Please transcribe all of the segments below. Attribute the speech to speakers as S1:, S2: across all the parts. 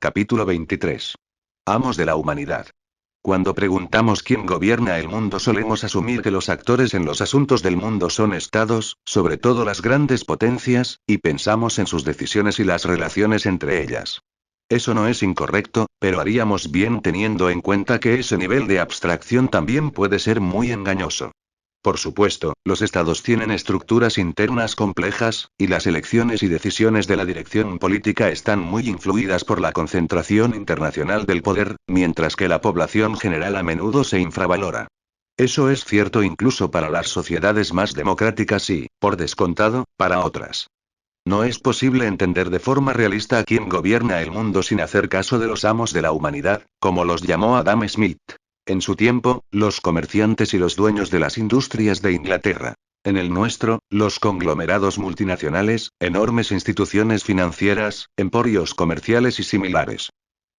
S1: Capítulo 23. Amos de la humanidad. Cuando preguntamos quién gobierna el mundo solemos asumir que los actores en los asuntos del mundo son estados, sobre todo las grandes potencias, y pensamos en sus decisiones y las relaciones entre ellas. Eso no es incorrecto, pero haríamos bien teniendo en cuenta que ese nivel de abstracción también puede ser muy engañoso. Por supuesto, los estados tienen estructuras internas complejas, y las elecciones y decisiones de la dirección política están muy influidas por la concentración internacional del poder, mientras que la población general a menudo se infravalora. Eso es cierto incluso para las sociedades más democráticas y, por descontado, para otras. No es posible entender de forma realista a quién gobierna el mundo sin hacer caso de los amos de la humanidad, como los llamó Adam Smith. En su tiempo, los comerciantes y los dueños de las industrias de Inglaterra. En el nuestro, los conglomerados multinacionales, enormes instituciones financieras, emporios comerciales y similares.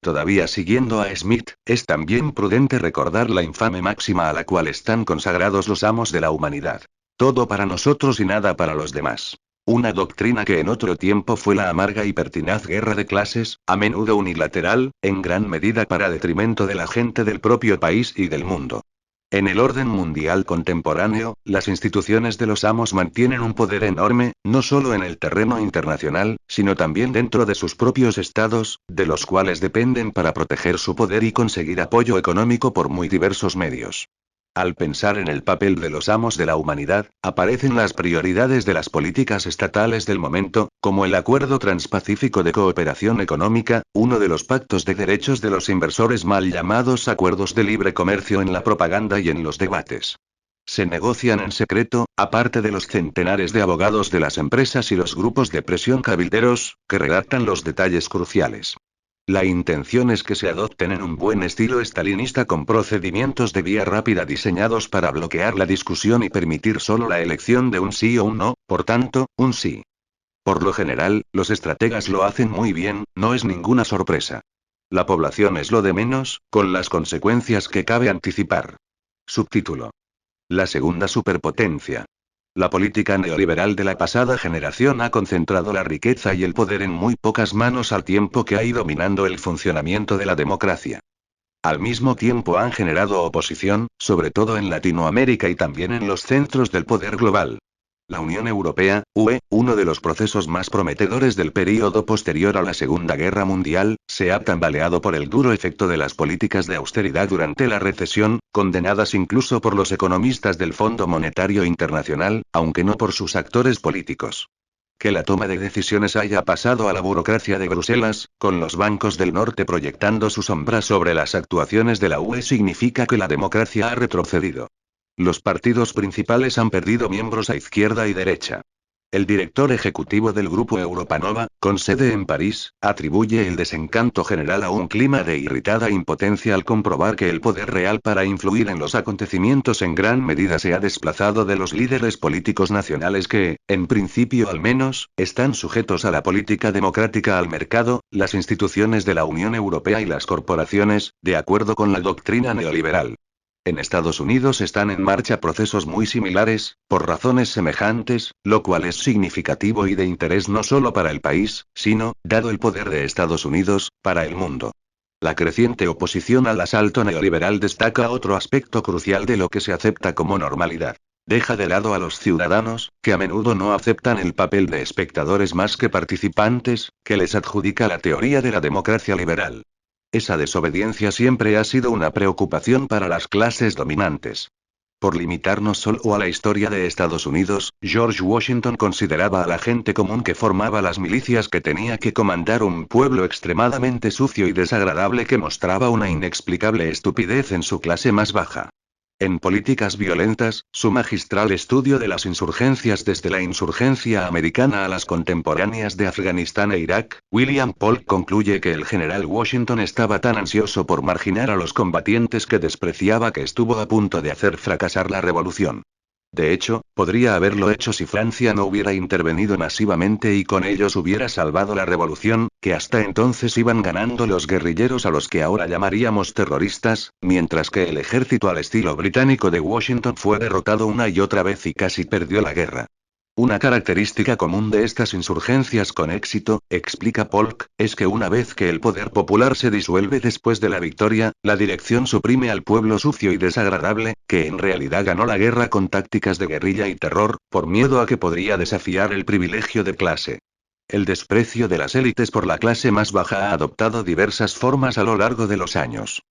S1: Todavía siguiendo a Smith, es también prudente recordar la infame máxima a la cual están consagrados los amos de la humanidad. Todo para nosotros y nada para los demás. Una doctrina que en otro tiempo fue la amarga y pertinaz guerra de clases, a menudo unilateral, en gran medida para detrimento de la gente del propio país y del mundo. En el orden mundial contemporáneo, las instituciones de los amos mantienen un poder enorme, no solo en el terreno internacional, sino también dentro de sus propios estados, de los cuales dependen para proteger su poder y conseguir apoyo económico por muy diversos medios. Al pensar en el papel de los amos de la humanidad, aparecen las prioridades de las políticas estatales del momento, como el Acuerdo Transpacífico de Cooperación Económica, uno de los pactos de derechos de los inversores mal llamados acuerdos de libre comercio en la propaganda y en los debates. Se negocian en secreto, aparte de los centenares de abogados de las empresas y los grupos de presión cabilderos, que redactan los detalles cruciales. La intención es que se adopten en un buen estilo estalinista con procedimientos de vía rápida diseñados para bloquear la discusión y permitir solo la elección de un sí o un no, por tanto, un sí. Por lo general, los estrategas lo hacen muy bien, no es ninguna sorpresa. La población es lo de menos, con las consecuencias que cabe anticipar. Subtítulo. La segunda superpotencia. La política neoliberal de la pasada generación ha concentrado la riqueza y el poder en muy pocas manos al tiempo que ha ido minando el funcionamiento de la democracia. Al mismo tiempo han generado oposición, sobre todo en Latinoamérica y también en los centros del poder global. La Unión Europea, UE, uno de los procesos más prometedores del período posterior a la Segunda Guerra Mundial, se ha tambaleado por el duro efecto de las políticas de austeridad durante la recesión, condenadas incluso por los economistas del Fondo Monetario Internacional, aunque no por sus actores políticos. Que la toma de decisiones haya pasado a la burocracia de Bruselas, con los bancos del norte proyectando su sombra sobre las actuaciones de la UE significa que la democracia ha retrocedido. Los partidos principales han perdido miembros a izquierda y derecha. El director ejecutivo del grupo Europanova, con sede en París, atribuye el desencanto general a un clima de irritada impotencia al comprobar que el poder real para influir en los acontecimientos en gran medida se ha desplazado de los líderes políticos nacionales que, en principio al menos, están sujetos a la política democrática al mercado, las instituciones de la Unión Europea y las corporaciones, de acuerdo con la doctrina neoliberal. En Estados Unidos están en marcha procesos muy similares, por razones semejantes, lo cual es significativo y de interés no solo para el país, sino, dado el poder de Estados Unidos, para el mundo. La creciente oposición al asalto neoliberal destaca otro aspecto crucial de lo que se acepta como normalidad. Deja de lado a los ciudadanos, que a menudo no aceptan el papel de espectadores más que participantes, que les adjudica la teoría de la democracia liberal. Esa desobediencia siempre ha sido una preocupación para las clases dominantes. Por limitarnos solo a la historia de Estados Unidos, George Washington consideraba a la gente común que formaba las milicias que tenía que comandar un pueblo extremadamente sucio y desagradable que mostraba una inexplicable estupidez en su clase más baja. En Políticas Violentas, su magistral estudio de las insurgencias desde la insurgencia americana a las contemporáneas de Afganistán e Irak, William Polk concluye que el general Washington estaba tan ansioso por marginar a los combatientes que despreciaba que estuvo a punto de hacer fracasar la revolución. De hecho, podría haberlo hecho si Francia no hubiera intervenido masivamente y con ellos hubiera salvado la revolución, que hasta entonces iban ganando los guerrilleros a los que ahora llamaríamos terroristas, mientras que el ejército al estilo británico de Washington fue derrotado una y otra vez y casi perdió la guerra. Una característica común de estas insurgencias con éxito, explica Polk, es que una vez que el poder popular se disuelve después de la victoria, la dirección suprime al pueblo sucio y desagradable, que en realidad ganó la guerra con tácticas de guerrilla y terror, por miedo a que podría desafiar el privilegio de clase. El desprecio de las élites por la clase más baja ha adoptado diversas formas a lo largo de los años.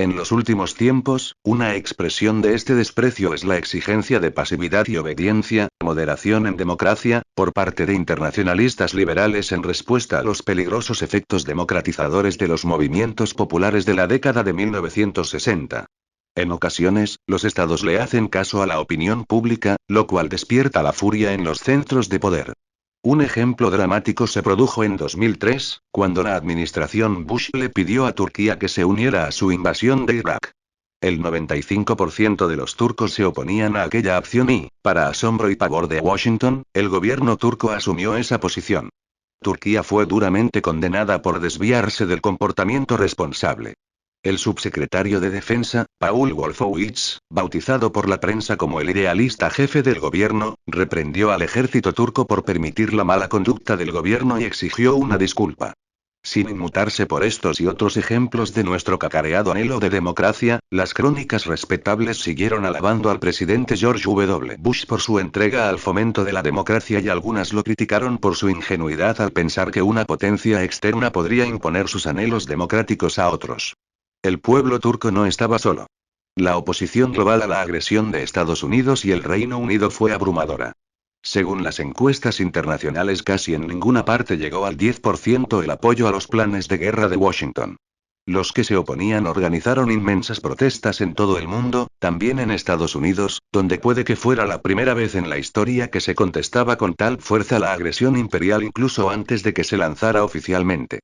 S1: En los últimos tiempos, una expresión de este desprecio es la exigencia de pasividad y obediencia, moderación en democracia, por parte de internacionalistas liberales en respuesta a los peligrosos efectos democratizadores de los movimientos populares de la década de 1960. En ocasiones, los estados le hacen caso a la opinión pública, lo cual despierta la furia en los centros de poder. Un ejemplo dramático se produjo en 2003, cuando la administración Bush le pidió a Turquía que se uniera a su invasión de Irak. El 95% de los turcos se oponían a aquella acción y, para asombro y pavor de Washington, el gobierno turco asumió esa posición. Turquía fue duramente condenada por desviarse del comportamiento responsable. El subsecretario de Defensa, Paul Wolfowitz, bautizado por la prensa como el idealista jefe del gobierno, reprendió al ejército turco por permitir la mala conducta del gobierno y exigió una disculpa. Sin inmutarse por estos y otros ejemplos de nuestro cacareado anhelo de democracia, las crónicas respetables siguieron alabando al presidente George W. Bush por su entrega al fomento de la democracia y algunas lo criticaron por su ingenuidad al pensar que una potencia externa podría imponer sus anhelos democráticos a otros. El pueblo turco no estaba solo. La oposición global a la agresión de Estados Unidos y el Reino Unido fue abrumadora. Según las encuestas internacionales, casi en ninguna parte llegó al 10% el apoyo a los planes de guerra de Washington. Los que se oponían organizaron inmensas protestas en todo el mundo, también en Estados Unidos, donde puede que fuera la primera vez en la historia que se contestaba con tal fuerza la agresión imperial incluso antes de que se lanzara oficialmente.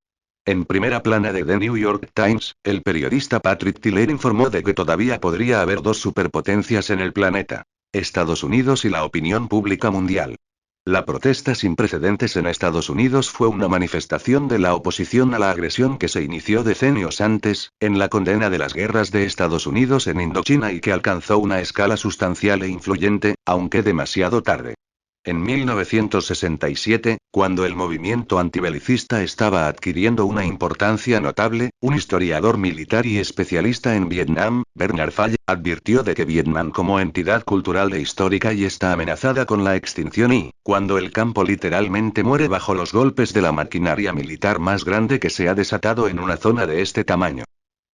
S1: En primera plana de The New York Times, el periodista Patrick Tiller informó de que todavía podría haber dos superpotencias en el planeta: Estados Unidos y la opinión pública mundial. La protesta sin precedentes en Estados Unidos fue una manifestación de la oposición a la agresión que se inició decenios antes, en la condena de las guerras de Estados Unidos en Indochina y que alcanzó una escala sustancial e influyente, aunque demasiado tarde. En 1967, cuando el movimiento antibelicista estaba adquiriendo una importancia notable, un historiador militar y especialista en Vietnam, Bernard Falle, advirtió de que Vietnam como entidad cultural e histórica y está amenazada con la extinción y, cuando el campo literalmente muere bajo los golpes de la maquinaria militar más grande que se ha desatado en una zona de este tamaño.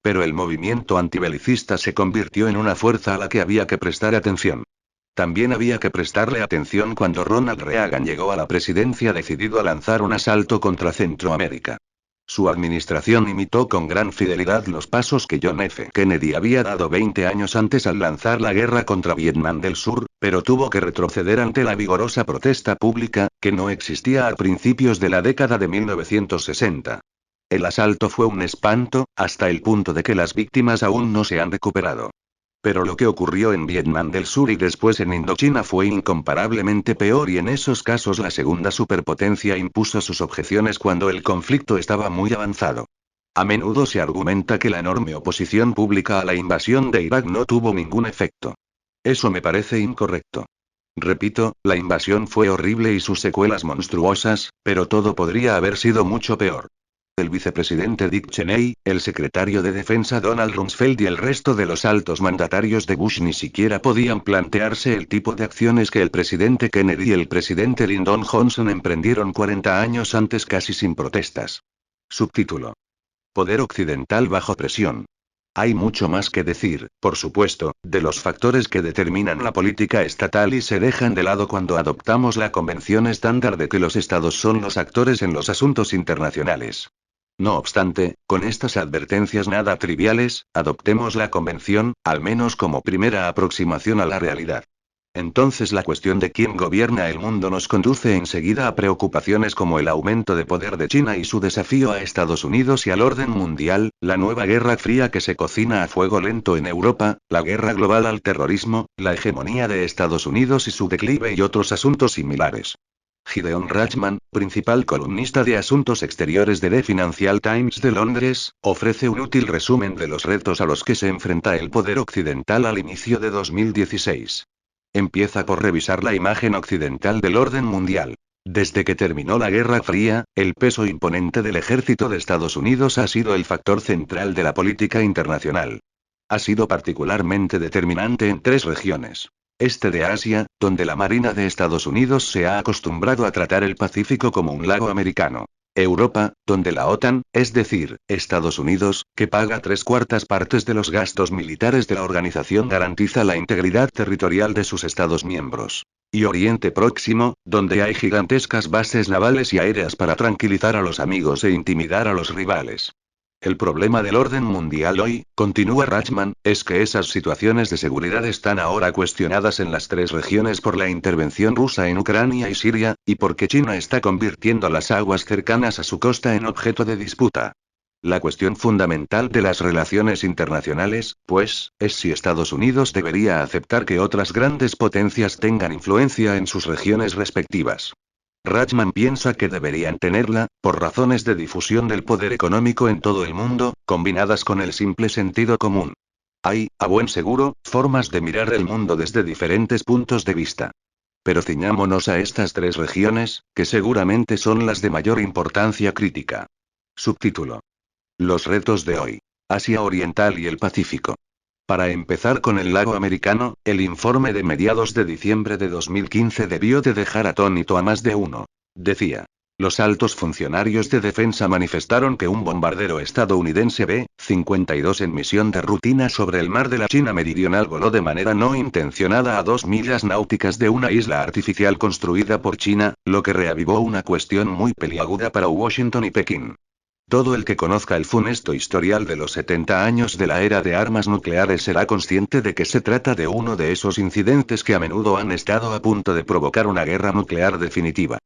S1: Pero el movimiento antibelicista se convirtió en una fuerza a la que había que prestar atención. También había que prestarle atención cuando Ronald Reagan llegó a la presidencia decidido a lanzar un asalto contra Centroamérica. Su administración imitó con gran fidelidad los pasos que John F. Kennedy había dado 20 años antes al lanzar la guerra contra Vietnam del Sur, pero tuvo que retroceder ante la vigorosa protesta pública, que no existía a principios de la década de 1960. El asalto fue un espanto, hasta el punto de que las víctimas aún no se han recuperado. Pero lo que ocurrió en Vietnam del Sur y después en Indochina fue incomparablemente peor y en esos casos la segunda superpotencia impuso sus objeciones cuando el conflicto estaba muy avanzado. A menudo se argumenta que la enorme oposición pública a la invasión de Irak no tuvo ningún efecto. Eso me parece incorrecto. Repito, la invasión fue horrible y sus secuelas monstruosas, pero todo podría haber sido mucho peor. El vicepresidente Dick Cheney, el secretario de Defensa Donald Rumsfeld y el resto de los altos mandatarios de Bush ni siquiera podían plantearse el tipo de acciones que el presidente Kennedy y el presidente Lyndon Johnson emprendieron 40 años antes casi sin protestas. Subtítulo: Poder occidental bajo presión. Hay mucho más que decir, por supuesto, de los factores que determinan la política estatal y se dejan de lado cuando adoptamos la convención estándar de que los estados son los actores en los asuntos internacionales. No obstante, con estas advertencias nada triviales, adoptemos la convención, al menos como primera aproximación a la realidad. Entonces la cuestión de quién gobierna el mundo nos conduce enseguida a preocupaciones como el aumento de poder de China y su desafío a Estados Unidos y al orden mundial, la nueva guerra fría que se cocina a fuego lento en Europa, la guerra global al terrorismo, la hegemonía de Estados Unidos y su declive y otros asuntos similares. Gideon Rachman, principal columnista de Asuntos Exteriores de The Financial Times de Londres, ofrece un útil resumen de los retos a los que se enfrenta el poder occidental al inicio de 2016. Empieza por revisar la imagen occidental del orden mundial. Desde que terminó la Guerra Fría, el peso imponente del ejército de Estados Unidos ha sido el factor central de la política internacional. Ha sido particularmente determinante en tres regiones. Este de Asia, donde la Marina de Estados Unidos se ha acostumbrado a tratar el Pacífico como un lago americano. Europa, donde la OTAN, es decir, Estados Unidos, que paga 3/4 partes de los gastos militares de la organización, garantiza la integridad territorial de sus Estados miembros. Y Oriente Próximo, donde hay gigantescas bases navales y aéreas para tranquilizar a los amigos e intimidar a los rivales. El problema del orden mundial hoy, continúa Rachman, es que esas situaciones de seguridad están ahora cuestionadas en las tres regiones por la intervención rusa en Ucrania y Siria, y porque China está convirtiendo las aguas cercanas a su costa en objeto de disputa. La cuestión fundamental de las relaciones internacionales, pues, es si Estados Unidos debería aceptar que otras grandes potencias tengan influencia en sus regiones respectivas. Rachman piensa que deberían tenerla, por razones de difusión del poder económico en todo el mundo, combinadas con el simple sentido común. Hay, a buen seguro, formas de mirar el mundo desde diferentes puntos de vista. Pero ciñámonos a estas tres regiones, que seguramente son las de mayor importancia crítica. Subtítulo: Los retos de hoy. Asia Oriental y el Pacífico. Para empezar con el lago americano, el informe de mediados de diciembre de 2015 debió de dejar atónito a más de uno. Decía: los altos funcionarios de defensa manifestaron que un bombardero estadounidense B-52 en misión de rutina sobre el mar de la China Meridional voló de manera no intencionada a 2 millas náuticas de una isla artificial construida por China, lo que reavivó una cuestión muy peliaguda para Washington y Pekín. Todo el que conozca el funesto historial de los 70 años de la era de armas nucleares será consciente de que se trata de uno de esos incidentes que a menudo han estado a punto de provocar una guerra nuclear definitiva.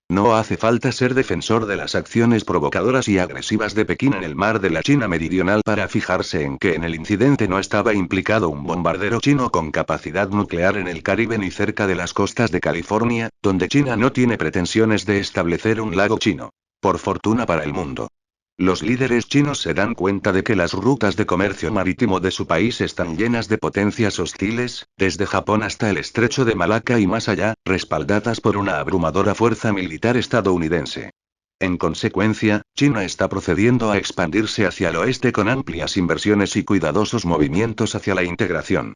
S1: No hace falta ser defensor de las acciones provocadoras y agresivas de Pekín en el mar de la China Meridional para fijarse en que en el incidente no estaba implicado un bombardero chino con capacidad nuclear en el Caribe ni cerca de las costas de California, donde China no tiene pretensiones de establecer un lago chino. Por fortuna para el mundo. Los líderes chinos se dan cuenta de que las rutas de comercio marítimo de su país están llenas de potencias hostiles, desde Japón hasta el estrecho de Malaca y más allá, respaldadas por una abrumadora fuerza militar estadounidense. En consecuencia, China está procediendo a expandirse hacia el oeste con amplias inversiones y cuidadosos movimientos hacia la integración.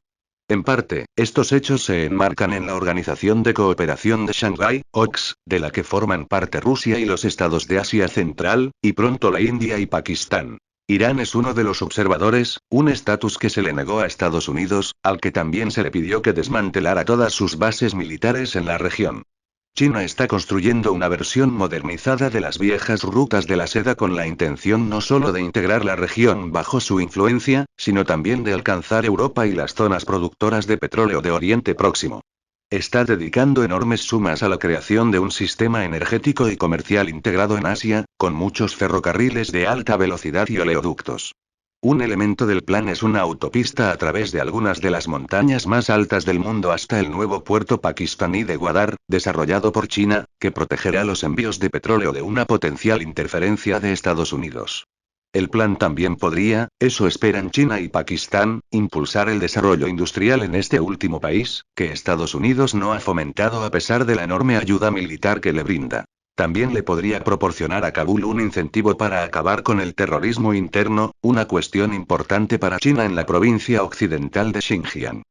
S1: En parte, estos hechos se enmarcan en la Organización de Cooperación de Shanghái, OCS, de la que forman parte Rusia y los estados de Asia Central, y pronto la India y Pakistán. Irán es uno de los observadores, un estatus que se le negó a Estados Unidos, al que también se le pidió que desmantelara todas sus bases militares en la región. China está construyendo una versión modernizada de las viejas rutas de la seda con la intención no solo de integrar la región bajo su influencia, sino también de alcanzar Europa y las zonas productoras de petróleo de Oriente Próximo. Está dedicando enormes sumas a la creación de un sistema energético y comercial integrado en Asia, con muchos ferrocarriles de alta velocidad y oleoductos. Un elemento del plan es una autopista a través de algunas de las montañas más altas del mundo hasta el nuevo puerto pakistaní de Gwadar, desarrollado por China, que protegerá los envíos de petróleo de una potencial interferencia de Estados Unidos. El plan también podría, eso esperan China y Pakistán, impulsar el desarrollo industrial en este último país, que Estados Unidos no ha fomentado a pesar de la enorme ayuda militar que le brinda. También le podría proporcionar a Kabul un incentivo para acabar con el terrorismo interno, una cuestión importante para China en la provincia occidental de Xinjiang.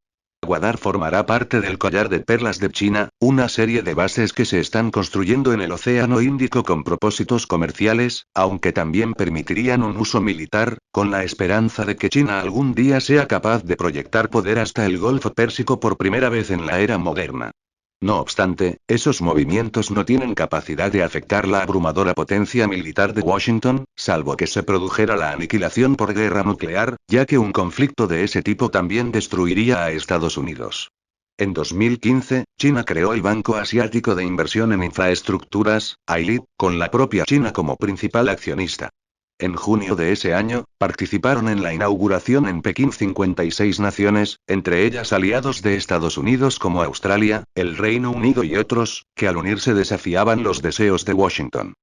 S1: Gwadar formará parte del collar de perlas de China, una serie de bases que se están construyendo en el Océano Índico con propósitos comerciales, aunque también permitirían un uso militar, con la esperanza de que China algún día sea capaz de proyectar poder hasta el Golfo Pérsico por primera vez en la era moderna. No obstante, esos movimientos no tienen capacidad de afectar la abrumadora potencia militar de Washington, salvo que se produjera la aniquilación por guerra nuclear, ya que un conflicto de ese tipo también destruiría a Estados Unidos. En 2015, China creó el Banco Asiático de Inversión en Infraestructuras, AILIB, con la propia China como principal accionista. En junio de ese año, participaron en la inauguración en Pekín 56 naciones, entre ellas aliados de Estados Unidos como Australia, el Reino Unido y otros, que al unirse desafiaban los deseos de Washington.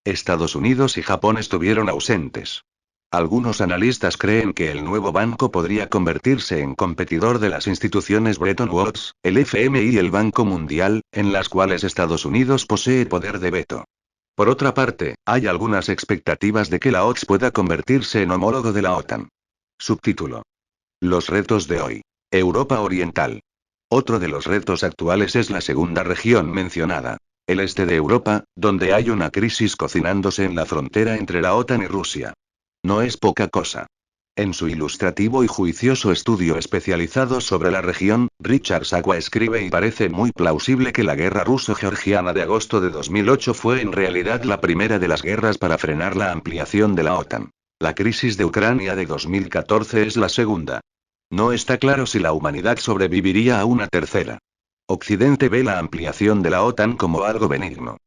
S1: Estados Unidos y Japón estuvieron ausentes. Algunos analistas creen que el nuevo banco podría convertirse en competidor de las instituciones Bretton Woods, el FMI y el Banco Mundial, en las cuales Estados Unidos posee poder de veto. Por otra parte, hay algunas expectativas de que la OTS pueda convertirse en homólogo de la OTAN. Subtítulo. Los retos de hoy. Europa Oriental. Otro de los retos actuales es la segunda región mencionada. El este de Europa, donde hay una crisis cocinándose en la frontera entre la OTAN y Rusia. No es poca cosa. En su ilustrativo y juicioso estudio especializado sobre la región, Richard Sakwa escribe y parece muy plausible que la guerra ruso-georgiana de agosto de 2008 fue en realidad la primera de las guerras para frenar la ampliación de la OTAN. La crisis de Ucrania de 2014 es la segunda. No está claro si la humanidad sobreviviría a una tercera. Occidente ve la ampliación de la OTAN como algo benigno.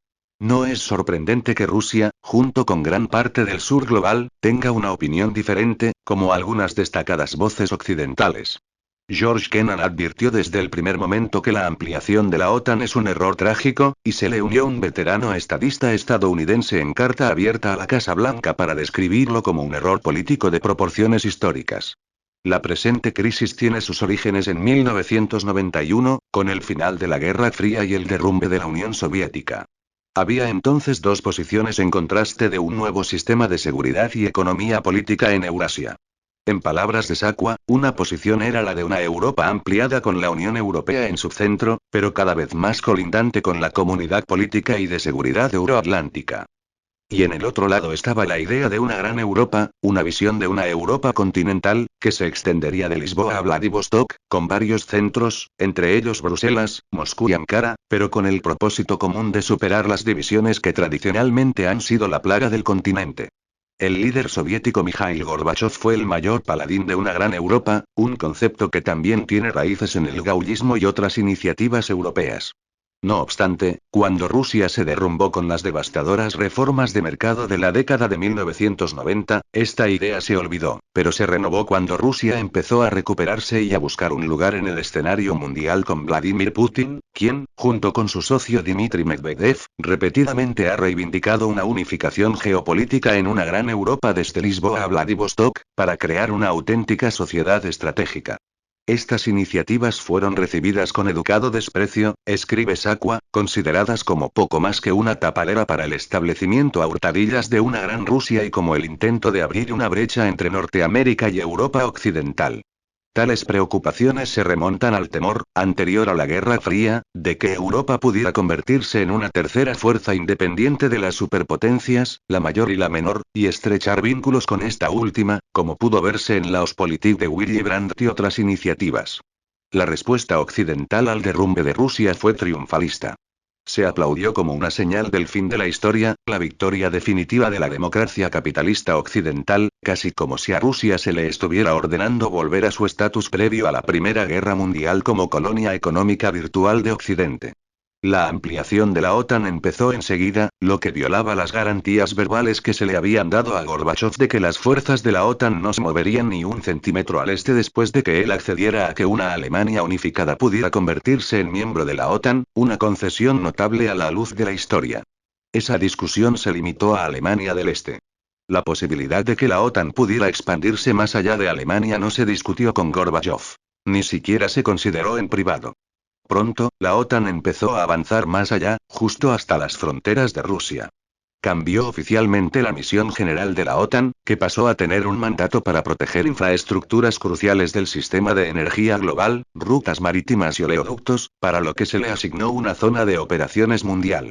S1: No es sorprendente que Rusia, junto con gran parte del sur global, tenga una opinión diferente, como algunas destacadas voces occidentales. George Kennan advirtió desde el primer momento que la ampliación de la OTAN es un error trágico, y se le unió un veterano estadista estadounidense en carta abierta a la Casa Blanca para describirlo como un error político de proporciones históricas. La presente crisis tiene sus orígenes en 1991, con el final de la Guerra Fría y el derrumbe de la Unión Soviética. Había entonces dos posiciones en contraste de un nuevo sistema de seguridad y economía política en Eurasia. En palabras de Sakwa, una posición era la de una Europa ampliada con la Unión Europea en su centro, pero cada vez más colindante con la comunidad política y de seguridad euroatlántica. Y en el otro lado estaba la idea de una gran Europa, una visión de una Europa continental, que se extendería de Lisboa a Vladivostok, con varios centros, entre ellos Bruselas, Moscú y Ankara, pero con el propósito común de superar las divisiones que tradicionalmente han sido la plaga del continente. El líder soviético Mikhail Gorbachev fue el mayor paladín de una gran Europa, un concepto que también tiene raíces en el gaullismo y otras iniciativas europeas. No obstante, cuando Rusia se derrumbó con las devastadoras reformas de mercado de la década de 1990, esta idea se olvidó, pero se renovó cuando Rusia empezó a recuperarse y a buscar un lugar en el escenario mundial con Vladimir Putin, quien, junto con su socio Dmitry Medvedev, repetidamente ha reivindicado una unificación geopolítica en una gran Europa desde Lisboa a Vladivostok, para crear una auténtica sociedad estratégica. Estas iniciativas fueron recibidas con educado desprecio, escribe Sakwa, consideradas como poco más que una tapadera para el establecimiento a hurtadillas de una gran Rusia y como el intento de abrir una brecha entre Norteamérica y Europa occidental. Tales preocupaciones se remontan al temor, anterior a la Guerra Fría, de que Europa pudiera convertirse en una tercera fuerza independiente de las superpotencias, la mayor y la menor, y estrechar vínculos con esta última, como pudo verse en la Ostpolitik de Willy Brandt y otras iniciativas. La respuesta occidental al derrumbe de Rusia fue triunfalista. Se aplaudió como una señal del fin de la historia, la victoria definitiva de la democracia capitalista occidental, casi como si a Rusia se le estuviera ordenando volver a su estatus previo a la Primera Guerra Mundial como colonia económica virtual de Occidente. La ampliación de la OTAN empezó enseguida, lo que violaba las garantías verbales que se le habían dado a Gorbachev de que las fuerzas de la OTAN no se moverían ni un centímetro al este después de que él accediera a que una Alemania unificada pudiera convertirse en miembro de la OTAN, una concesión notable a la luz de la historia. Esa discusión se limitó a Alemania del Este. La posibilidad de que la OTAN pudiera expandirse más allá de Alemania no se discutió con Gorbachev. Ni siquiera se consideró en privado. Pronto, la OTAN empezó a avanzar más allá, justo hasta las fronteras de Rusia. Cambió oficialmente la misión general de la OTAN, que pasó a tener un mandato para proteger infraestructuras cruciales del sistema de energía global, rutas marítimas y oleoductos, para lo que se le asignó una zona de operaciones mundial.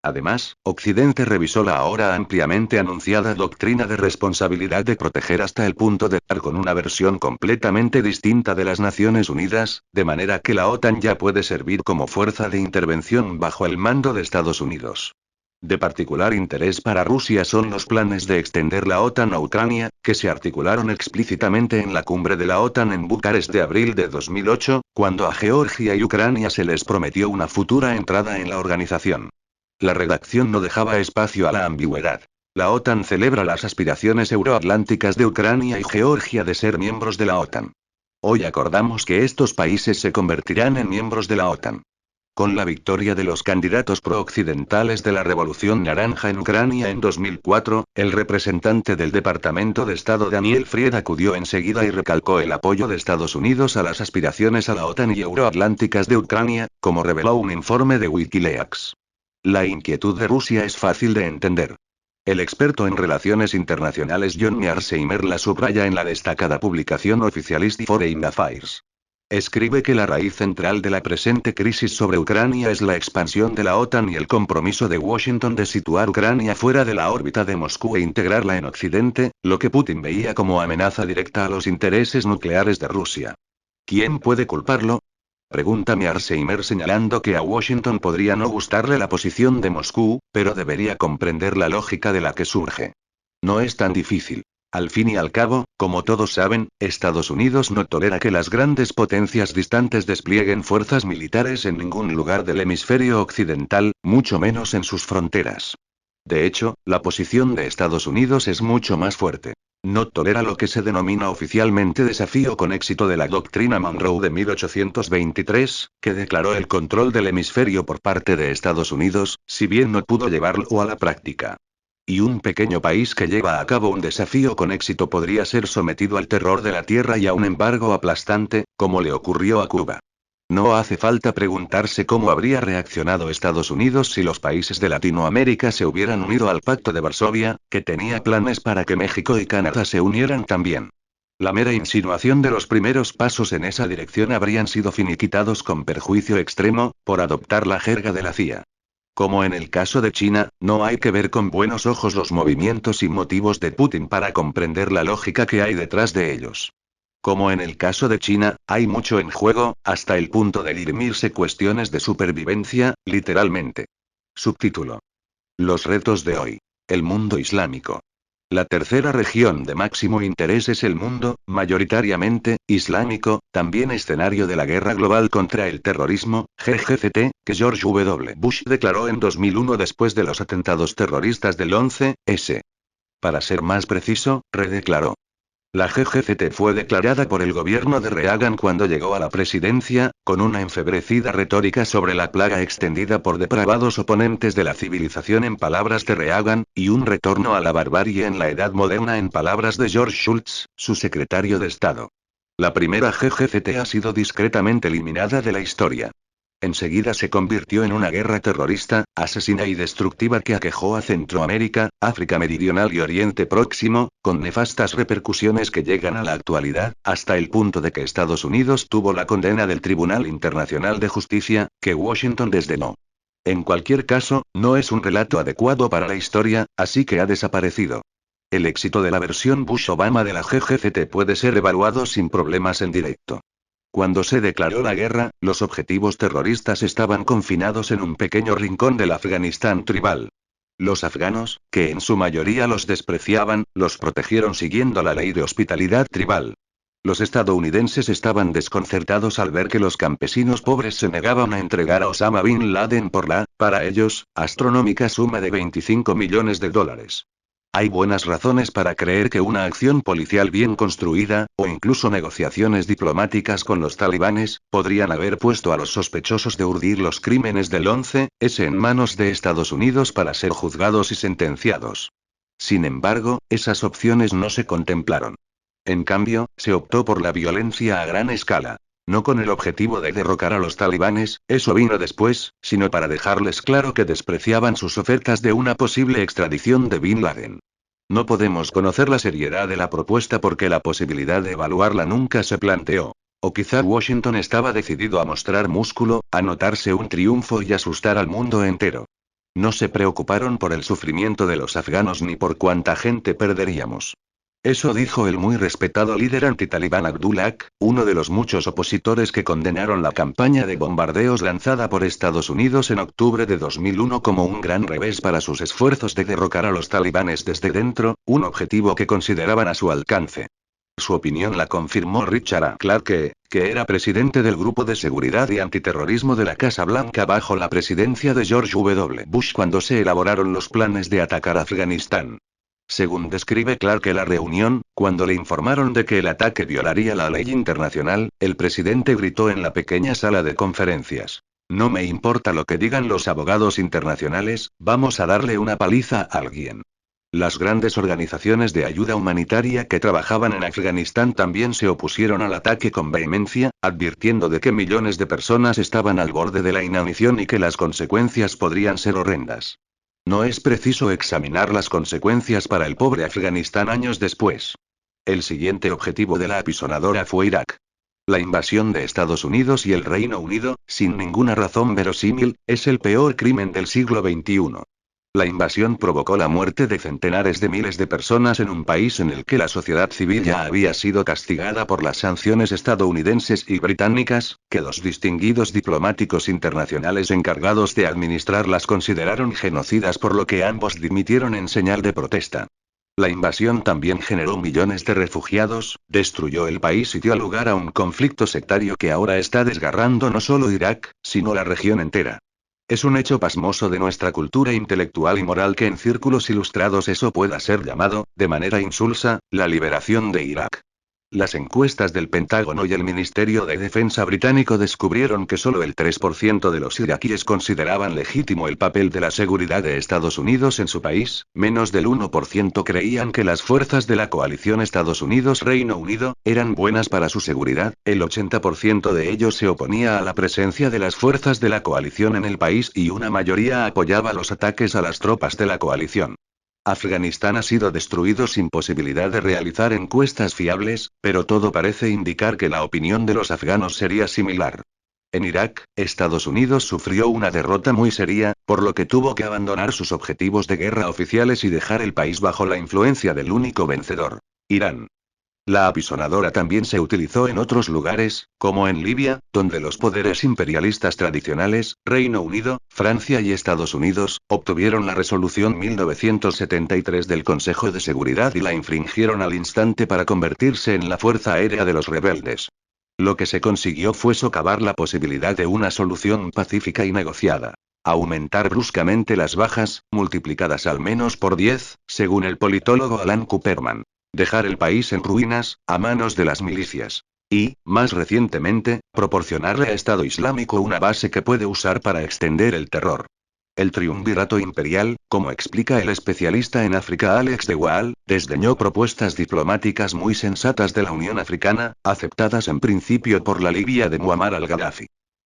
S1: Además, Occidente revisó la ahora ampliamente anunciada doctrina de responsabilidad de proteger hasta el punto de dar con una versión completamente distinta de las Naciones Unidas, de manera que la OTAN ya puede servir como fuerza de intervención bajo el mando de Estados Unidos. De particular interés para Rusia son los planes de extender la OTAN a Ucrania, que se articularon explícitamente en la cumbre de la OTAN en Bucarest de abril de 2008, cuando a Georgia y Ucrania se les prometió una futura entrada en la organización. La redacción no dejaba espacio a la ambigüedad. La OTAN celebra las aspiraciones euroatlánticas de Ucrania y Georgia de ser miembros de la OTAN. Hoy acordamos que estos países se convertirán en miembros de la OTAN. Con la victoria de los candidatos pro-occidentales de la Revolución Naranja en Ucrania en 2004, el representante del Departamento de Estado Daniel Fried acudió enseguida y recalcó el apoyo de Estados Unidos a las aspiraciones a la OTAN y euroatlánticas de Ucrania, como reveló un informe de Wikileaks. La inquietud de Rusia es fácil de entender. El experto en relaciones internacionales John Mearsheimer la subraya en la destacada publicación Oficialist Foreign Affairs. Escribe que la raíz central de la presente crisis sobre Ucrania es la expansión de la OTAN y el compromiso de Washington de situar Ucrania fuera de la órbita de Moscú e integrarla en Occidente, lo que Putin veía como amenaza directa a los intereses nucleares de Rusia. ¿Quién puede culparlo? Pregunta Mearsheimer señalando que a Washington podría no gustarle la posición de Moscú, pero debería comprender la lógica de la que surge. No es tan difícil. Al fin y al cabo, como todos saben, Estados Unidos no tolera que las grandes potencias distantes desplieguen fuerzas militares en ningún lugar del hemisferio occidental, mucho menos en sus fronteras. De hecho, la posición de Estados Unidos es mucho más fuerte. No tolera lo que se denomina oficialmente desafío con éxito de la doctrina Monroe de 1823, que declaró el control del hemisferio por parte de Estados Unidos, si bien no pudo llevarlo a la práctica. Y un pequeño país que lleva a cabo un desafío con éxito podría ser sometido al terror de la tierra y a un embargo aplastante, como le ocurrió a Cuba. No hace falta preguntarse cómo habría reaccionado Estados Unidos si los países de Latinoamérica se hubieran unido al Pacto de Varsovia, que tenía planes para que México y Canadá se unieran también. La mera insinuación de los primeros pasos en esa dirección habrían sido finiquitados con perjuicio extremo, por adoptar la jerga de la CIA. Como en el caso de China, no hay que ver con buenos ojos los movimientos y motivos de Putin para comprender la lógica que hay detrás de ellos. Como en el caso de China, hay mucho en juego, hasta el punto de dirimirse cuestiones de supervivencia, literalmente. Subtítulo. Los retos de hoy. El mundo islámico. La tercera región de máximo interés es el mundo, mayoritariamente, islámico, también escenario de la guerra global contra el terrorismo, GGCT, que George W. Bush declaró en 2001 después de los atentados terroristas del 11S. Para ser más preciso, redeclaró. La GGCT fue declarada por el gobierno de Reagan cuando llegó a la presidencia, con una enfebrecida retórica sobre la plaga extendida por depravados oponentes de la civilización en palabras de Reagan, y un retorno a la barbarie en la edad moderna en palabras de George Shultz, su secretario de Estado. La primera GGCT ha sido discretamente eliminada de la historia. Enseguida se convirtió en una guerra terrorista, asesina y destructiva que aquejó a Centroamérica, África Meridional y Oriente Próximo, con nefastas repercusiones que llegan a la actualidad, hasta el punto de que Estados Unidos tuvo la condena del Tribunal Internacional de Justicia, que Washington desdenó. En cualquier caso, no es un relato adecuado para la historia, así que ha desaparecido. El éxito de la versión Bush-Obama de la GGCT puede ser evaluado sin problemas en directo. Cuando se declaró la guerra, los objetivos terroristas estaban confinados en un pequeño rincón del Afganistán tribal. Los afganos, que en su mayoría los despreciaban, los protegieron siguiendo la ley de hospitalidad tribal. Los estadounidenses estaban desconcertados al ver que los campesinos pobres se negaban a entregar a Osama Bin Laden por la, para ellos, astronómica suma de $25 millones. Hay buenas razones para creer que una acción policial bien construida, o incluso negociaciones diplomáticas con los talibanes, podrían haber puesto a los sospechosos de urdir los crímenes del 11S en manos de Estados Unidos para ser juzgados y sentenciados. Sin embargo, esas opciones no se contemplaron. En cambio, se optó por la violencia a gran escala. No con el objetivo de derrocar a los talibanes, eso vino después, sino para dejarles claro que despreciaban sus ofertas de una posible extradición de Bin Laden. No podemos conocer la seriedad de la propuesta porque la posibilidad de evaluarla nunca se planteó. O quizá Washington estaba decidido a mostrar músculo, a notarse un triunfo y asustar al mundo entero. No se preocuparon por el sufrimiento de los afganos ni por cuánta gente perderíamos. Eso dijo el muy respetado líder antitalibán Abdullah, uno de los muchos opositores que condenaron la campaña de bombardeos lanzada por Estados Unidos en octubre de 2001 como un gran revés para sus esfuerzos de derrocar a los talibanes desde dentro, un objetivo que consideraban a su alcance. Su opinión la confirmó Richard A. Clarke, que era presidente del Grupo de Seguridad y Antiterrorismo de la Casa Blanca bajo la presidencia de George W. Bush cuando se elaboraron los planes de atacar Afganistán. Según describe Clarke la reunión, cuando le informaron de que el ataque violaría la ley internacional, el presidente gritó en la pequeña sala de conferencias: No me importa lo que digan los abogados internacionales, vamos a darle una paliza a alguien. Las grandes organizaciones de ayuda humanitaria que trabajaban en Afganistán también se opusieron al ataque con vehemencia, advirtiendo de que millones de personas estaban al borde de la inanición y que las consecuencias podrían ser horrendas. No es preciso examinar las consecuencias para el pobre Afganistán años después. El siguiente objetivo de la apisonadora fue Irak. La invasión de Estados Unidos y el Reino Unido, sin ninguna razón verosímil, es el peor crimen del siglo XXI. La invasión provocó la muerte de centenares de miles de personas en un país en el que la sociedad civil ya había sido castigada por las sanciones estadounidenses y británicas, que dos distinguidos diplomáticos internacionales encargados de administrarlas consideraron genocidas, por lo que ambos dimitieron en señal de protesta. La invasión también generó millones de refugiados, destruyó el país y dio lugar a un conflicto sectario que ahora está desgarrando no solo Irak, sino la región entera. Es un hecho pasmoso de nuestra cultura intelectual y moral que en círculos ilustrados eso pueda ser llamado, de manera insulsa, la liberación de Irak. Las encuestas del Pentágono y el Ministerio de Defensa británico descubrieron que solo el 3% de los iraquíes consideraban legítimo el papel de la seguridad de Estados Unidos en su país, menos del 1% creían que las fuerzas de la coalición Estados Unidos-Reino Unido eran buenas para su seguridad, el 80% de ellos se oponía a la presencia de las fuerzas de la coalición en el país y una mayoría apoyaba los ataques a las tropas de la coalición. Afganistán ha sido destruido sin posibilidad de realizar encuestas fiables, pero todo parece indicar que la opinión de los afganos sería similar. En Irak, Estados Unidos sufrió una derrota muy seria, por lo que tuvo que abandonar sus objetivos de guerra oficiales y dejar el país bajo la influencia del único vencedor, Irán. La apisonadora también se utilizó en otros lugares, como en Libia, donde los poderes imperialistas tradicionales, Reino Unido, Francia y Estados Unidos, obtuvieron la resolución 1973 del Consejo de Seguridad y la infringieron al instante para convertirse en la fuerza aérea de los rebeldes. Lo que se consiguió fue socavar la posibilidad de una solución pacífica y negociada. Aumentar bruscamente las bajas, multiplicadas al menos por 10, según el politólogo Alan Cooperman. Dejar el país en ruinas, a manos de las milicias. Y, más recientemente, proporcionarle a Estado Islámico una base que puede usar para extender el terror. El triunvirato imperial, como explica el especialista en África Alex de Waal, desdeñó propuestas diplomáticas muy sensatas de la Unión Africana, aceptadas en principio por la Libia de Muammar al-Gaddafi.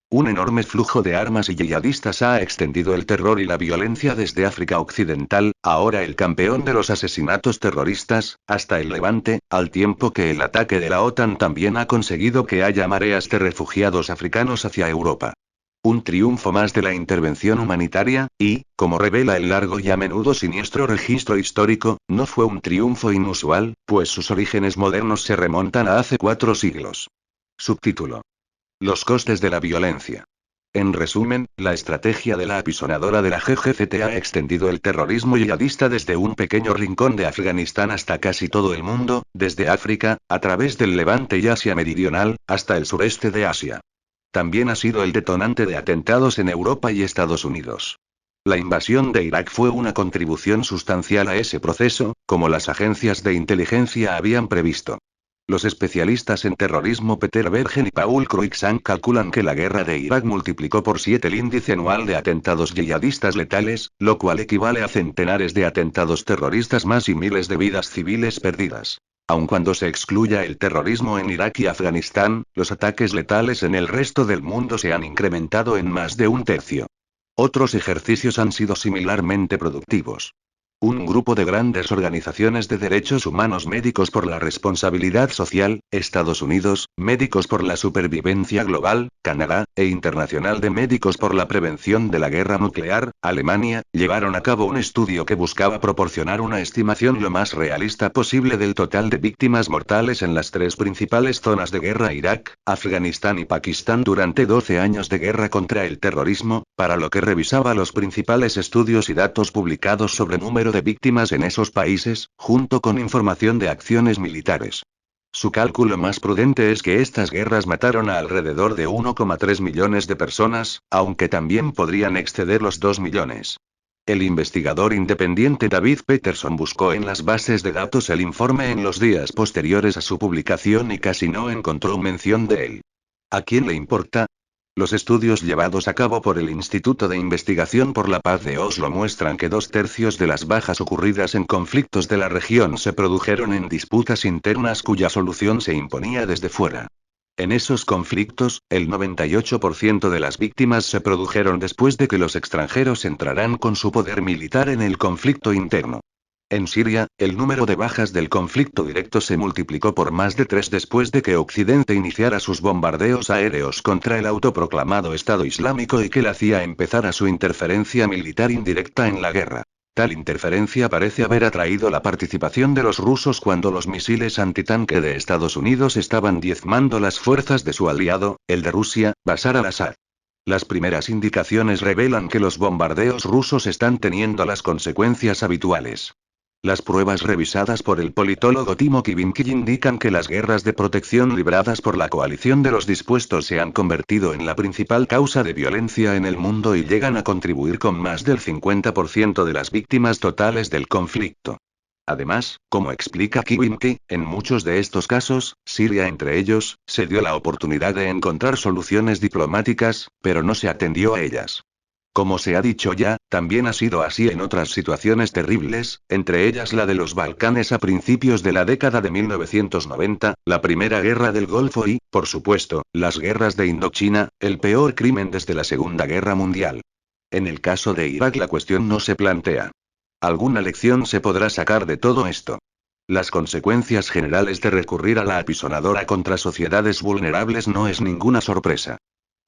S1: Un enorme flujo de armas y yihadistas ha extendido el terror y la violencia desde África Occidental, ahora el campeón de los asesinatos terroristas, hasta el Levante, al tiempo que el ataque de la OTAN también ha conseguido que haya mareas de refugiados africanos hacia Europa. Un triunfo más de la intervención humanitaria, y, como revela el largo y a menudo siniestro registro histórico, no fue un triunfo inusual, pues sus orígenes modernos se remontan a hace 4 siglos. Subtítulo: Los costes de la violencia. En resumen, la estrategia de la apisonadora de la GGCT ha extendido el terrorismo yihadista desde un pequeño rincón de Afganistán hasta casi todo el mundo, desde África, a través del Levante y Asia Meridional, hasta el sureste de Asia. También ha sido el detonante de atentados en Europa y Estados Unidos. La invasión de Irak fue una contribución sustancial a ese proceso, como las agencias de inteligencia habían previsto. Los especialistas en terrorismo Peter Bergen y Paul Cruikshank calculan que la guerra de Irak multiplicó por 7 el índice anual de atentados yihadistas letales, lo cual equivale a centenares de atentados terroristas más y miles de vidas civiles perdidas. Aun cuando se excluya el terrorismo en Irak y Afganistán, los ataques letales en el resto del mundo se han incrementado en más de un tercio. Otros ejercicios han sido similarmente productivos. Un grupo de grandes organizaciones de derechos humanos, Médicos por la Responsabilidad Social, Estados Unidos, Médicos por la Supervivencia Global, Canadá, e Internacional de Médicos por la Prevención de la Guerra Nuclear, Alemania, llevaron a cabo un estudio que buscaba proporcionar una estimación lo más realista posible del total de víctimas mortales en las 3 principales zonas de guerra: Irak, Afganistán y Pakistán durante 12 años de guerra contra el terrorismo, para lo que revisaba los principales estudios y datos publicados sobre número de víctimas en esos países, junto con información de acciones militares. Su cálculo más prudente es que estas guerras mataron a alrededor de 1,3 millones de personas, aunque también podrían exceder los 2 millones. El investigador independiente David Peterson buscó en las bases de datos el informe en los días posteriores a su publicación y casi no encontró mención de él. ¿A quién le importa? Los estudios llevados a cabo por el Instituto de Investigación por la Paz de Oslo muestran que 2/3 de las bajas ocurridas en conflictos de la región se produjeron en disputas internas cuya solución se imponía desde fuera. En esos conflictos, el 98% de las víctimas se produjeron después de que los extranjeros entraran con su poder militar en el conflicto interno. En Siria, el número de bajas del conflicto directo se multiplicó por más de 3 después de que Occidente iniciara sus bombardeos aéreos contra el autoproclamado Estado Islámico y que la CIA empezara su interferencia militar indirecta en la guerra. Tal interferencia parece haber atraído la participación de los rusos cuando los misiles antitanque de Estados Unidos estaban diezmando las fuerzas de su aliado, el de Rusia, Bashar al-Assad. Las primeras indicaciones revelan que los bombardeos rusos están teniendo las consecuencias habituales. Las pruebas revisadas por el politólogo Timo Kivinki indican que las guerras de protección libradas por la coalición de los dispuestos se han convertido en la principal causa de violencia en el mundo y llegan a contribuir con más del 50% de las víctimas totales del conflicto. Además, como explica Kivinki, en muchos de estos casos, Siria entre ellos, se dio la oportunidad de encontrar soluciones diplomáticas, pero no se atendió a ellas. Como se ha dicho ya, también ha sido así en otras situaciones terribles, entre ellas la de los Balcanes a principios de la década de 1990, la Primera Guerra del Golfo y, por supuesto, las guerras de Indochina, el peor crimen desde la Segunda Guerra Mundial. En el caso de Irak la cuestión no se plantea. ¿Alguna lección se podrá sacar de todo esto? Las consecuencias generales de recurrir a la apisonadora contra sociedades vulnerables no es ninguna sorpresa.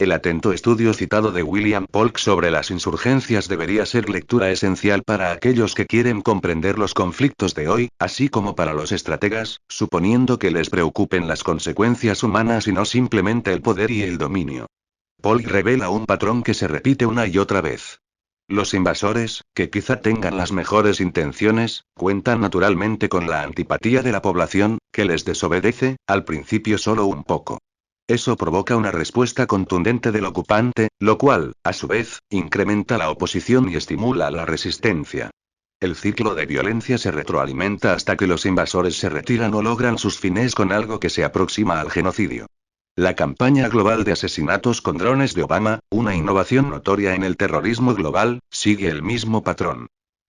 S1: El atento estudio citado de William Polk sobre las insurgencias debería ser lectura esencial para aquellos que quieren comprender los conflictos de hoy, así como para los estrategas, suponiendo que les preocupen las consecuencias humanas y no simplemente el poder y el dominio. Polk revela un patrón que se repite una y otra vez. Los invasores, que quizá tengan las mejores intenciones, cuentan naturalmente con la antipatía de la población, que les desobedece, al principio solo un poco. Eso provoca una respuesta contundente del ocupante, lo cual, a su vez, incrementa la oposición y estimula la resistencia. El ciclo de violencia se retroalimenta hasta que los invasores se retiran o logran sus fines con algo que se aproxima al genocidio. La campaña global de asesinatos con drones de Obama, una innovación notoria en el terrorismo global, sigue el mismo patrón.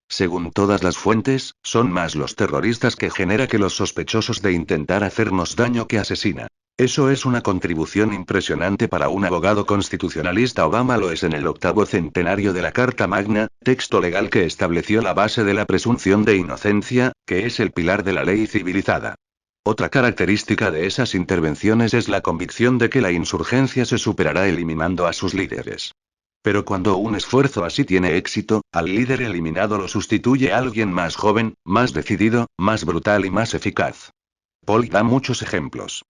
S1: Según todas las fuentes, son más los terroristas que genera que los sospechosos de intentar hacernos daño que asesina. Eso es una contribución impresionante para un abogado constitucionalista. Obama lo es en el 8º centenario de la Carta Magna, texto legal que estableció la base de la presunción de inocencia, que es el pilar de la ley civilizada. Otra característica de esas intervenciones es la convicción de que la insurgencia se superará eliminando a sus líderes. Pero cuando un esfuerzo así tiene éxito, al líder eliminado lo sustituye alguien más joven, más decidido, más brutal y más eficaz. Polk da muchos ejemplos.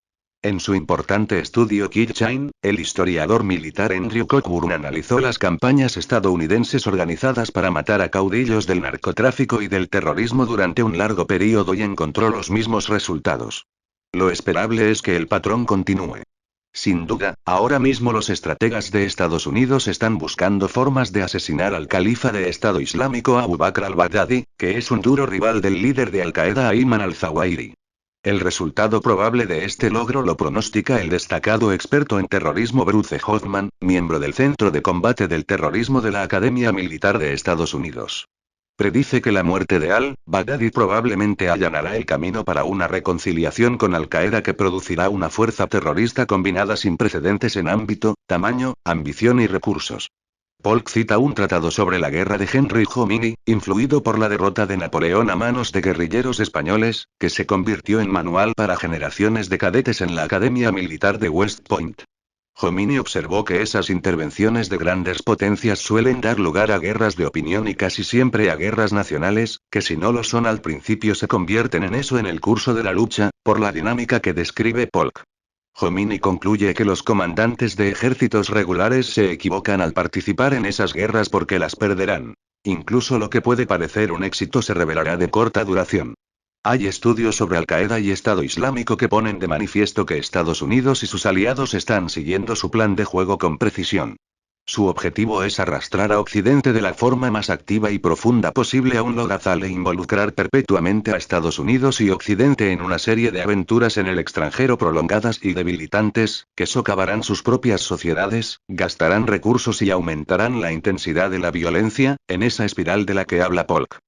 S1: En su importante estudio Kill Chain, el historiador militar Andrew Cockburn analizó las campañas estadounidenses organizadas para matar a caudillos del narcotráfico y del terrorismo durante un largo periodo y encontró los mismos resultados. Lo esperable es que el patrón continúe. Sin duda, ahora mismo los estrategas de Estados Unidos están buscando formas de asesinar al califa de Estado Islámico Abu Bakr al-Baghdadi, que es un duro rival del líder de Al-Qaeda Ayman al-Zawahiri. El resultado probable de este logro lo pronostica el destacado experto en terrorismo Bruce Hoffman, miembro del Centro de Combate del Terrorismo de la Academia Militar de Estados Unidos. Predice que la muerte de al-Baghdadi probablemente allanará el camino para una reconciliación con Al-Qaeda que producirá una fuerza terrorista combinada sin precedentes en ámbito, tamaño, ambición y recursos. Polk cita un tratado sobre la guerra de Henry Jomini, influido por la derrota de Napoleón a manos de guerrilleros españoles, que se convirtió en manual para generaciones de cadetes en la Academia Militar de West Point. Jomini observó que esas intervenciones de grandes potencias suelen dar lugar a guerras de opinión y casi siempre a guerras nacionales, que si no lo son al principio se convierten en eso en el curso de la lucha, por la dinámica que describe Polk. Jomini concluye que los comandantes de ejércitos regulares se equivocan al participar en esas guerras porque las perderán. Incluso lo que puede parecer un éxito se revelará de corta duración. Hay estudios sobre Al-Qaeda y Estado Islámico que ponen de manifiesto que Estados Unidos y sus aliados están siguiendo su plan de juego con precisión. Su objetivo es arrastrar a Occidente de la forma más activa y profunda posible a un lodazal e involucrar perpetuamente a Estados Unidos y Occidente en una serie de aventuras en el extranjero prolongadas y debilitantes, que socavarán sus propias sociedades, gastarán recursos y aumentarán la intensidad de la violencia, en esa espiral de la que habla Polk.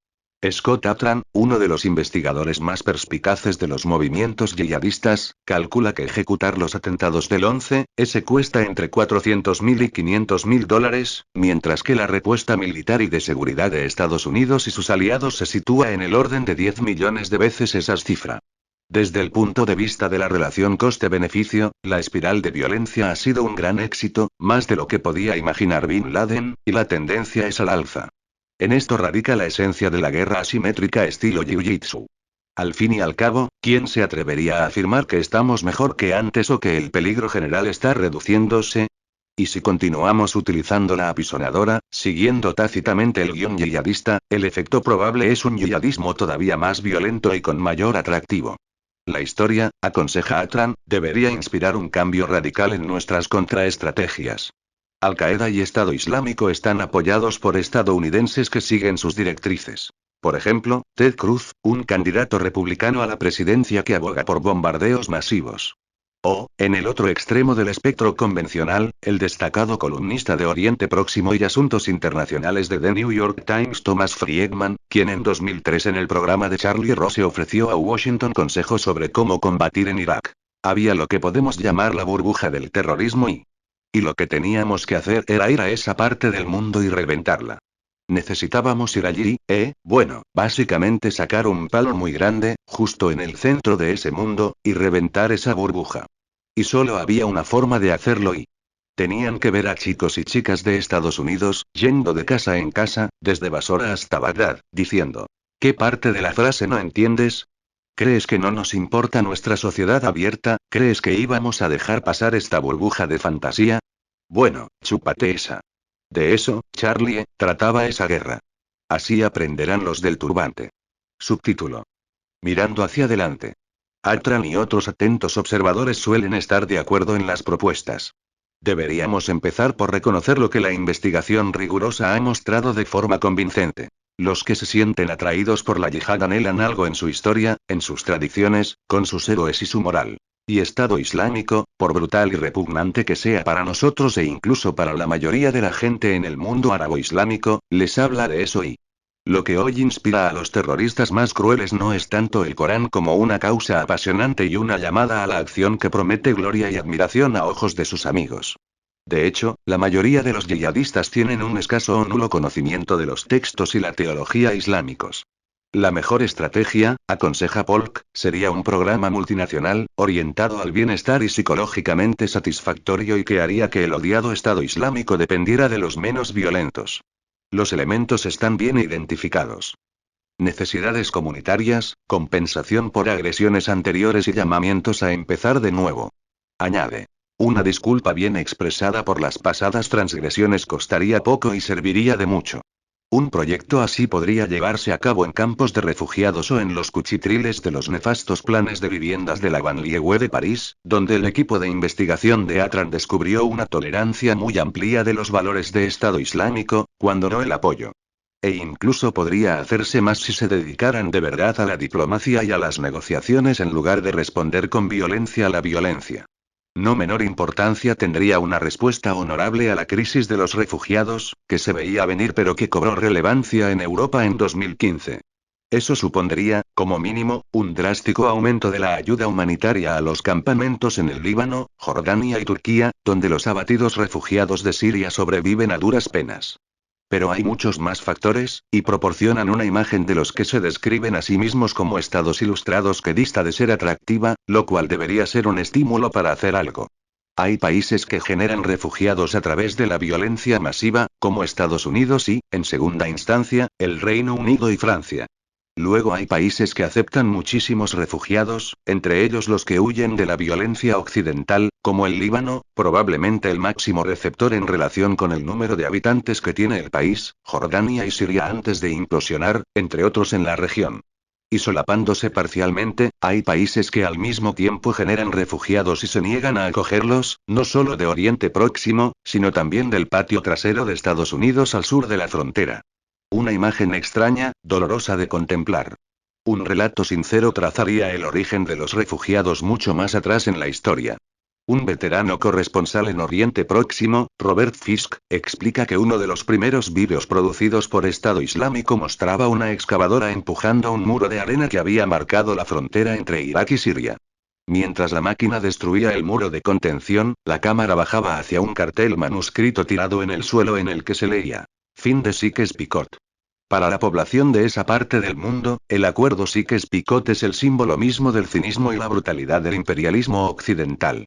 S1: Scott Atran, uno de los investigadores más perspicaces de los movimientos yihadistas, calcula que ejecutar los atentados del 11S cuesta entre $400.000 y $500.000, mientras que la respuesta militar y de seguridad de Estados Unidos y sus aliados se sitúa en el orden de 10 millones de veces esa cifra. Desde el punto de vista de la relación coste-beneficio, la espiral de violencia ha sido un gran éxito, más de lo que podía imaginar Bin Laden, y la tendencia es al alza. En esto radica la esencia de la guerra asimétrica estilo Jiu-Jitsu. Al fin y al cabo, ¿quién se atrevería a afirmar que estamos mejor que antes o que el peligro general está reduciéndose? Y si continuamos utilizando la apisonadora, siguiendo tácitamente el guión yihadista, el efecto probable es un yihadismo todavía más violento y con mayor atractivo. La historia, aconseja Atran, debería inspirar un cambio radical en nuestras contraestrategias. Al-Qaeda y Estado Islámico están apoyados por estadounidenses que siguen sus directrices. Por ejemplo, Ted Cruz, un candidato republicano a la presidencia que aboga por bombardeos masivos. O, en el otro extremo del espectro convencional, el destacado columnista de Oriente Próximo y Asuntos Internacionales de The New York Times Thomas Friedman, quien en 2003 en el programa de Charlie Rose ofreció a Washington consejos sobre cómo combatir en Irak. Había lo que podemos llamar la burbuja del terrorismo y lo que teníamos que hacer era ir a esa parte del mundo y reventarla. Necesitábamos ir allí, básicamente sacar un palo muy grande, justo en el centro de ese mundo, y reventar esa burbuja. Y solo había una forma de hacerlo y tenían que ver a chicos y chicas de Estados Unidos, yendo de casa en casa, desde Basora hasta Bagdad, diciendo: ¿qué parte de la frase no entiendes? ¿Crees que no nos importa nuestra sociedad abierta? ¿Crees que íbamos a dejar pasar esta burbuja de fantasía? Bueno, chúpate esa. De eso, Charlie, trataba esa guerra. Así aprenderán los del turbante. Subtítulo. Mirando hacia adelante. Atran y otros atentos observadores suelen estar de acuerdo en las propuestas. Deberíamos empezar por reconocer lo que la investigación rigurosa ha mostrado de forma convincente. Los que se sienten atraídos por la yihad anhelan algo en su historia, en sus tradiciones, con sus héroes y su moral. Y Estado Islámico, por brutal y repugnante que sea para nosotros e incluso para la mayoría de la gente en el mundo árabo-islámico, les habla de eso y lo que hoy inspira a los terroristas más crueles no es tanto el Corán como una causa apasionante y una llamada a la acción que promete gloria y admiración a ojos de sus amigos. De hecho, la mayoría de los yihadistas tienen un escaso o nulo conocimiento de los textos y la teología islámicos. La mejor estrategia, aconseja Polk, sería un programa multinacional, orientado al bienestar y psicológicamente satisfactorio y que haría que el odiado Estado Islámico dependiera de los menos violentos. Los elementos están bien identificados. Necesidades comunitarias, compensación por agresiones anteriores y llamamientos a empezar de nuevo. Añade. Una disculpa bien expresada por las pasadas transgresiones costaría poco y serviría de mucho. Un proyecto así podría llevarse a cabo en campos de refugiados o en los cuchitriles de los nefastos planes de viviendas de la banlieue de París, donde el equipo de investigación de Atran descubrió una tolerancia muy amplia de los valores de Estado Islámico, cuando no el apoyo. E incluso podría hacerse más si se dedicaran de verdad a la diplomacia y a las negociaciones en lugar de responder con violencia a la violencia. No menor importancia tendría una respuesta honorable a la crisis de los refugiados, que se veía venir pero que cobró relevancia en Europa en 2015. Eso supondría, como mínimo, un drástico aumento de la ayuda humanitaria a los campamentos en el Líbano, Jordania y Turquía, donde los abatidos refugiados de Siria sobreviven a duras penas. Pero hay muchos más factores, y proporcionan una imagen de los que se describen a sí mismos como estados ilustrados que dista de ser atractiva, lo cual debería ser un estímulo para hacer algo. Hay países que generan refugiados a través de la violencia masiva, como Estados Unidos y, en segunda instancia, el Reino Unido y Francia. Luego hay países que aceptan muchísimos refugiados, entre ellos los que huyen de la violencia occidental, como el Líbano, probablemente el máximo receptor en relación con el número de habitantes que tiene el país, Jordania y Siria antes de implosionar, entre otros en la región. Y solapándose parcialmente, hay países que al mismo tiempo generan refugiados y se niegan a acogerlos, no solo de Oriente Próximo, sino también del patio trasero de Estados Unidos al sur de la frontera. Una imagen extraña, dolorosa de contemplar. Un relato sincero trazaría el origen de los refugiados mucho más atrás en la historia. Un veterano corresponsal en Oriente Próximo, Robert Fisk, explica que uno de los primeros vídeos producidos por Estado Islámico mostraba una excavadora empujando un muro de arena que había marcado la frontera entre Irak y Siria. Mientras la máquina destruía el muro de contención, la cámara bajaba hacia un cartel manuscrito tirado en el suelo en el que se leía: fin de Sykes-Picot. Para la población de esa parte del mundo, el acuerdo Sykes-Picot es el símbolo mismo del cinismo y la brutalidad del imperialismo occidental.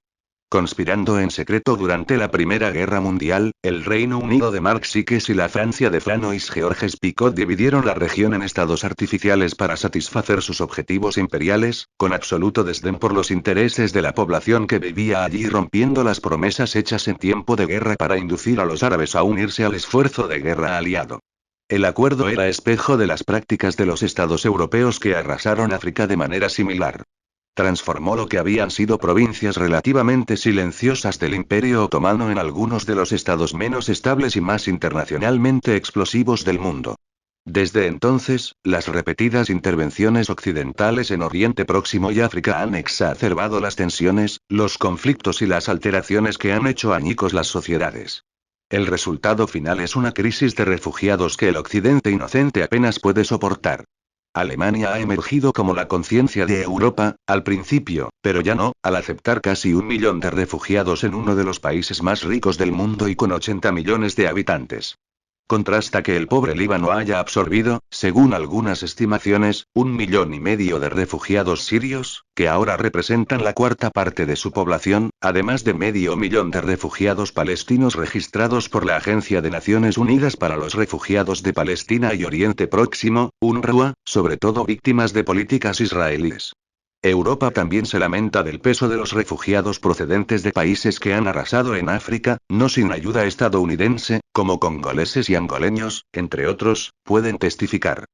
S1: Conspirando en secreto durante la Primera Guerra Mundial, el Reino Unido de Mark Sykes y la Francia de Francois Georges Picot dividieron la región en estados artificiales para satisfacer sus objetivos imperiales, con absoluto desdén por los intereses de la población que vivía allí, rompiendo las promesas hechas en tiempo de guerra para inducir a los árabes a unirse al esfuerzo de guerra aliado. El acuerdo era espejo de las prácticas de los estados europeos que arrasaron África de manera similar. Transformó lo que habían sido provincias relativamente silenciosas del Imperio Otomano en algunos de los estados menos estables y más internacionalmente explosivos del mundo. Desde entonces, las repetidas intervenciones occidentales en Oriente Próximo y África han exacerbado las tensiones, los conflictos y las alteraciones que han hecho añicos las sociedades. El resultado final es una crisis de refugiados que el Occidente inocente apenas puede soportar. Alemania ha emergido como la conciencia de Europa, al principio, pero ya no, al aceptar casi 1 millón de refugiados en uno de los países más ricos del mundo y con 80 millones de habitantes. Contrasta que el pobre Líbano haya absorbido, según algunas estimaciones, 1,5 millones de refugiados sirios, que ahora representan la cuarta parte de su población, además de 500,000 de refugiados palestinos registrados por la Agencia de Naciones Unidas para los Refugiados de Palestina y Oriente Próximo, UNRWA, sobre todo víctimas de políticas israelíes. Europa también se lamenta del peso de los refugiados procedentes de países que han arrasado en África, no sin ayuda estadounidense, como congoleses y angoleños, entre otros, pueden testificar.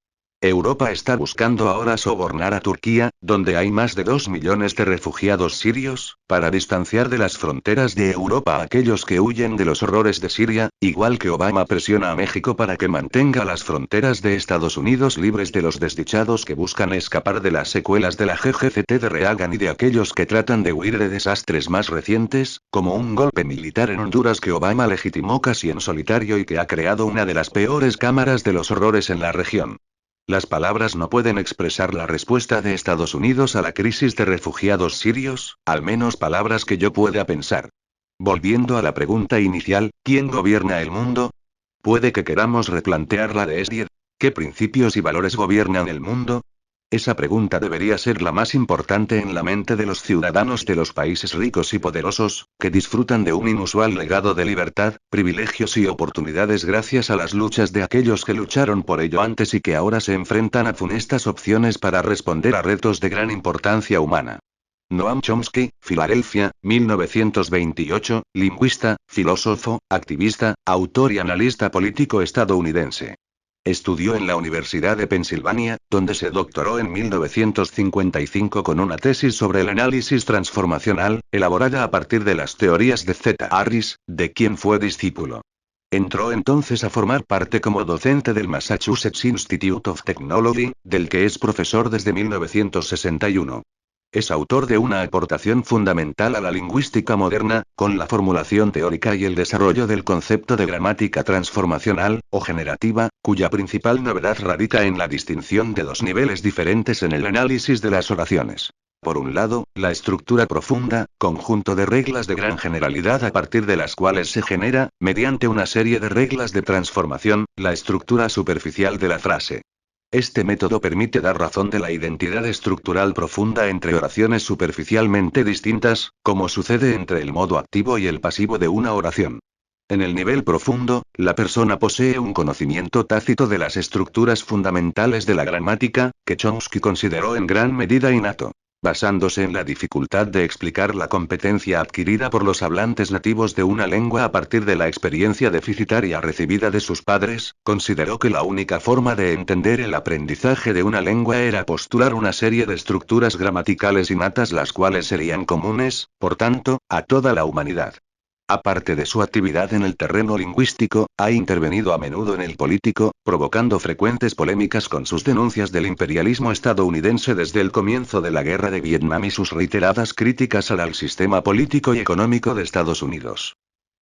S1: Europa está buscando ahora sobornar a Turquía, donde hay más de 2 millones de refugiados sirios, para distanciar de las fronteras de Europa a aquellos que huyen de los horrores de Siria, igual que Obama presiona a México para que mantenga las fronteras de Estados Unidos libres de los desdichados que buscan escapar de las secuelas de la GGCT de Reagan y de aquellos que tratan de huir de desastres más recientes, como un golpe militar en Honduras que Obama legitimó casi en solitario y que ha creado una de las peores cámaras de los horrores en la región. Las palabras no pueden expresar la respuesta de Estados Unidos a la crisis de refugiados sirios, al menos palabras que yo pueda pensar. Volviendo a la pregunta inicial, ¿quién gobierna el mundo? Puede que queramos replantearla de Esdier. ¿Qué principios y valores gobiernan el mundo? Esa pregunta debería ser la más importante en la mente de los ciudadanos de los países ricos y poderosos, que disfrutan de un inusual legado de libertad, privilegios y oportunidades gracias a las luchas de aquellos que lucharon por ello antes y que ahora se enfrentan a funestas opciones para responder a retos de gran importancia humana. Noam Chomsky, Filadelfia, 1928, lingüista, filósofo, activista, autor y analista político estadounidense. Estudió en la Universidad de Pensilvania, donde se doctoró en 1955 con una tesis sobre el análisis transformacional, elaborada a partir de las teorías de Z. Harris, de quien fue discípulo. Entró entonces a formar parte como docente del Massachusetts Institute of Technology, del que es profesor desde 1961. Es autor de una aportación fundamental a la lingüística moderna, con la formulación teórica y el desarrollo del concepto de gramática transformacional, o generativa, cuya principal novedad radica en la distinción de dos niveles diferentes en el análisis de las oraciones. Por un lado, la estructura profunda, conjunto de reglas de gran generalidad a partir de las cuales se genera, mediante una serie de reglas de transformación, la estructura superficial de la frase. Este método permite dar razón de la identidad estructural profunda entre oraciones superficialmente distintas, como sucede entre el modo activo y el pasivo de una oración. En el nivel profundo, la persona posee un conocimiento tácito de las estructuras fundamentales de la gramática, que Chomsky consideró en gran medida innato. Basándose en la dificultad de explicar la competencia adquirida por los hablantes nativos de una lengua a partir de la experiencia deficitaria recibida de sus padres, consideró que la única forma de entender el aprendizaje de una lengua era postular una serie de estructuras gramaticales innatas las cuales serían comunes, por tanto, a toda la humanidad. Aparte de su actividad en el terreno lingüístico, ha intervenido a menudo en el político, provocando frecuentes polémicas con sus denuncias del imperialismo estadounidense desde el comienzo de la guerra de Vietnam y sus reiteradas críticas al sistema político y económico de Estados Unidos.